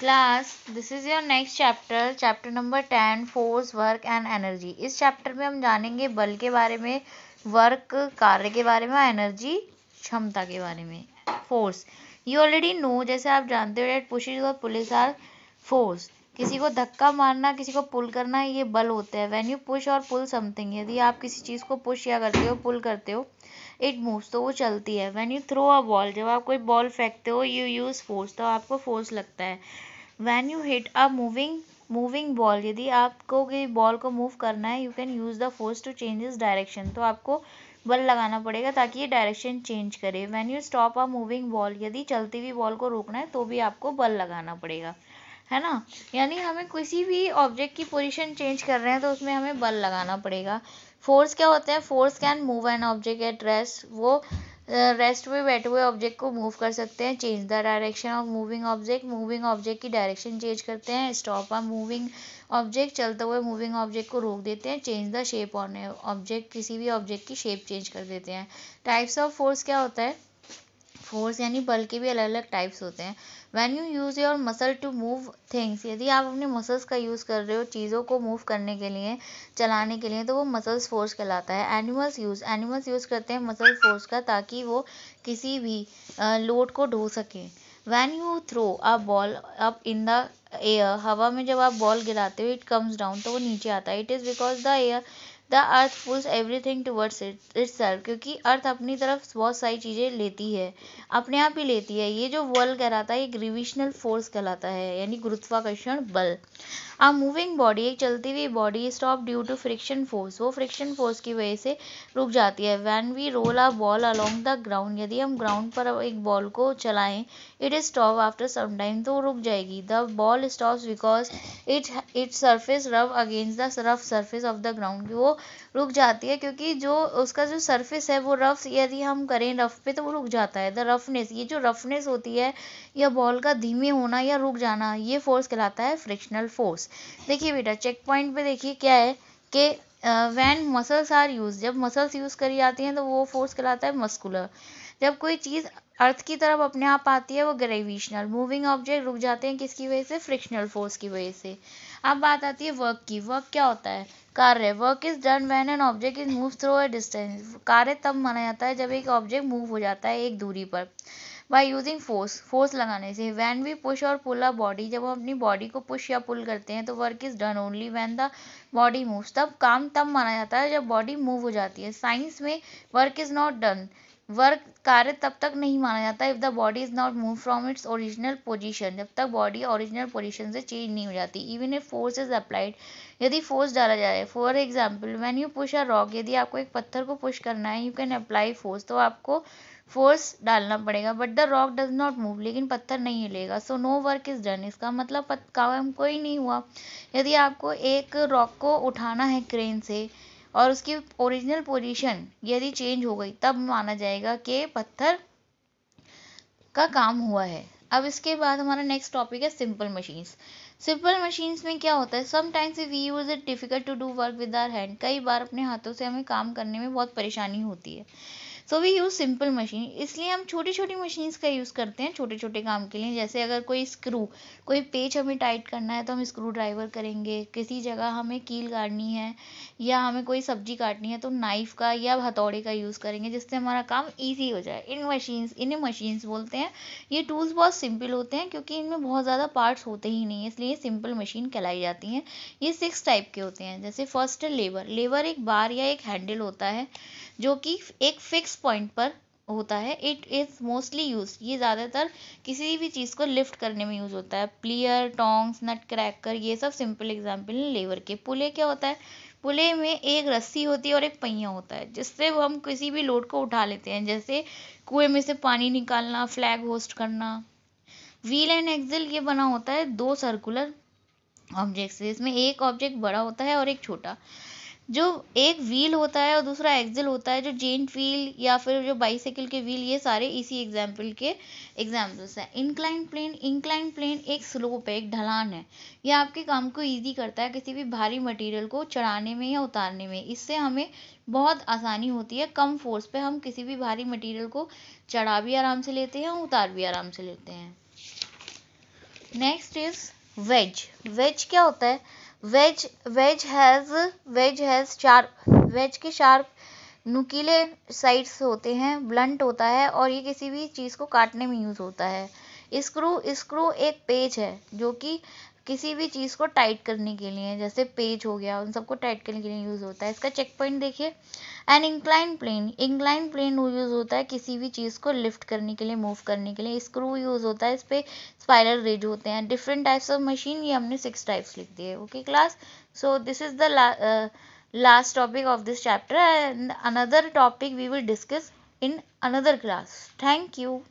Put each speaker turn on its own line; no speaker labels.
Class this is your next chapter, chapter number 10, force, work and energy. इस chapter में हम जानेंगे बल के बारे में, वर्क कार्य के बारे में, एनर्जी क्षमता के बारे में। फोर्स, यू ऑलरेडी नो, जैसे आप जानते हो डेट पुशेज और पुलिस आर फोर्स। किसी को धक्का मारना, किसी को पुल करना, ये बल होते हैं। व्हेन यू पुश और पुल समथिंग, यदि आप किसी चीज़ को पुश या करते हो, पुल करते हो, इट मूव्स, तो वो चलती है। When you throw a ball, जब आप कोई बॉल फेंकते हो, यू यूज़ फोर्स, तो आपको फोर्स लगता है। When you hit a moving ball, यदि आपको कोई बॉल को मूव करना है, you can use the force to change is direction, तो आपको बल लगाना पड़ेगा ताकि ये डायरेक्शन चेंज करे। When you stop a moving ball, यदि चलती हुई बॉल को रोकना है तो भी आपको बल लगाना पड़ेगा, है ना। यानी हमें किसी भी ऑब्जेक्ट की पोजीशन चेंज कर रहे हैं तो उसमें हमें बल लगाना पड़ेगा। फोर्स क्या होता है? Force can move an object at rest, वो रेस्ट में बैठे हुए ऑब्जेक्ट को मूव कर सकते हैं। Change the direction of moving object की डायरेक्शन चेंज करते हैं। स्टॉप अ मूविंग ऑब्जेक्ट, चलते हुए मूविंग ऑब्जेक्ट को रोक देते हैं। Change the shape on object, किसी भी ऑब्जेक्ट की शेप चेंज कर देते हैं। टाइप्स ऑफ फोर्स क्या होता है? फोर्स यानी बल के भी अलग अलग टाइप्स होते हैं। When you use your muscle to move things, यदि आप अपने मसल्स का यूज़ कर रहे हो चीज़ों को मूव करने के लिए, चलाने के लिए, तो वो मसल्स फोर्स कहलाता है। एनिमल्स यूज़ करते हैं मसल फोर्स का ताकि वो किसी भी लोड को ढो सकें। When you throw a ball up in the air, हवा में जब आप बॉल गिराते हो, इट कम्स डाउन, तो वो नीचे आता है। It is because the earth pulls everything towards itself, क्योंकि अर्थ अपनी तरफ बहुत सारी चीज़ें लेती है, अपने आप ही लेती है। ये जो बल कहलाता है ये ग्रेविटेशनल फोर्स कहलाता है, यानी गुरुत्वाकर्षण बल। अ मूविंग बॉडी, एक चलती हुई body, stop due to friction force, वो फ्रिक्शन फोर्स की वजह से रुक जाती है। When we roll a ball along the ground, यदि हम ग्राउंड पर एक बॉल को चलाएं, it is stop after some time, तो रुक जाएगी। The ball stops because it surface rub against the rough surface of the ground, वो रुक जाती है क्योंकि जो उसका जो सरफेस है वो रफ, यदि हम करें रफ पे तो वो रुक जाता है। द रफनेस, ये जो रफनेस होती है या बॉल का धीमे होना या रुक जाना, ये फोर्स कहलाता है फ्रिक्शनल फोर्स। देखिए बेटा, चेक पॉइंट पे देखिए क्या है कि व्हेन मसल्स आर यूज, जब मसल्स यूज करी जाती हैं तो वो फोर्स कहलाता है मस्कुलर। जब कोई चीज़ अर्थ की तरफ अपने आप आती है वो ग्रेविटेशनल। मूविंग ऑब्जेक्ट रुक जाते हैं किसकी वजह से? फ्रिक्शनल फोर्स की वजह से। अब बात आती है वर्क की। वर्क क्या होता है? कार्य। Work is done when an object is move through a distance, कार्य तब माना जाता है जब एक ऑब्जेक्ट मूव हो जाता है एक दूरी पर। बाय यूजिंग फोर्स लगाने से। व्हेन वी पुश और पुल अ बॉडी, जब हम अपनी बॉडी को पुश या पुल करते हैं तो work is done only when the body moves, तब काम तब माना जाता है जब बॉडी मूव हो जाती है। साइंस में work is not done, work कार्य तब तक नहीं माना जाता if the body is not move from its original position, जब तक बॉडी ओरिजिनल पोजीशन से चेंज नहीं हो जाती। Even if force is applied, यदि फोर्स डाला जाए, for example when you push a rock, यदि आपको एक पत्थर को पुश करना है, यू कैन अप्लाई फोर्स, तो आपको फोर्स डालना पड़ेगा। But the rock does not move, लेकिन पत्थर नहीं हिलेगा, so no work is done, इसका मतलब काम कोई नहीं हुआ। यदि आपको एक रॉक को उठाना है क्रेन से और उसकी ओरिजिनल पोजीशन यदि चेंज हो गई, तब माना जाएगा कि पत्थर का काम हुआ है। अब इसके बाद हमारा नेक्स्ट टॉपिक है सिंपल मशीन्स। सिंपल मशीन्स में क्या होता है? Sometimes we use it difficult to do work with our hand, कई बार अपने हाथों से हमें काम करने में बहुत परेशानी होती है। So we use simple machine, इसलिए हम छोटी छोटी मशीन्स का यूज़ करते हैं छोटे छोटे काम के लिए। जैसे अगर कोई पेच हमें टाइट करना है तो हम स्क्रू ड्राइवर करेंगे। किसी जगह हमें कील काटनी है या हमें कोई सब्जी काटनी है तो नाइफ का या हथौड़े का यूज़ करेंगे, जिससे हमारा काम ईजी हो जाए। इन्हें मशीन्स बोलते हैं। ये टूल्स बहुत सिंपल होते हैं क्योंकि इनमें बहुत ज़्यादा पार्ट्स होते ही नहीं है, इसलिए सिंपल मशीन कहलाई जाती हैं। ये 6 टाइप के होते हैं। जैसे फर्स्ट है लेवर। लेवर एक बार या एक हैंडल होता है जो कि एक फिक्स पॉइंट पर होता है। इट इज़ मोस्टली यूज, ये ज़्यादातर किसी भी चीज़ को लिफ्ट करने में यूज़ होता है। प्लियर, टोंग्स, नट क्रैकर, ये सब सिंपल एग्जाम्पल हैं लेवर के। पुले क्या होता है? पुले में एक रस्सी होती है और एक पहिया होता है, जिससे हम किसी भी लोड को उठा लेते हैं, जैसे कुएं में से पानी निकालना, फ्लैग होस्ट करना। व्हील एंड एक्सिल, ये बना होता है 2 सर्कुलर ऑब्जेक्ट से, इसमें एक ऑब्जेक्ट बड़ा होता है और एक छोटा। जो एक व्हील होता है और दूसरा एक्सिल होता है, जो जेंट व्हील या फिर जो बाईसाइकिल के व्हील, ये सारे इसी एग्जाम्पल के एग्जाम्पल्स हैं। इंक्लाइन प्लेन एक स्लोप है, एक ढलान है। ये आपके काम को इजी करता है किसी भी भारी मटेरियल को चढ़ाने में या उतारने में। इससे हमें बहुत आसानी होती है, कम फोर्स पे हम किसी भी भारी मटेरियल को चढ़ा भी आराम से लेते हैं और उतार भी आराम से लेते हैं। Next is veg. वेज क्या होता है? वेज वेज के शार्प नुकीले साइड्स होते हैं, ब्लंट होता है और ये किसी भी चीज़ को काटने में यूज़ होता है। स्क्रू एक पेज है जो कि किसी भी चीज़ को टाइट करने के लिए, जैसे पेज हो गया, उन सबको टाइट करने के लिए यूज़ होता है। इसका चेक पॉइंट देखिए। एंड इंक्लाइन प्लेन यूज़ होता है किसी भी चीज़ को लिफ्ट करने के लिए, मूव करने के लिए। स्क्रू यूज़ होता है, इस पे स्पाइरल रिज होते हैं। डिफरेंट टाइप्स ऑफ मशीन, ये हमने 6 टाइप्स लिख दिए। Okay class, so this is the last topic of this chapter, and another topic we will discuss in another class. Thank you.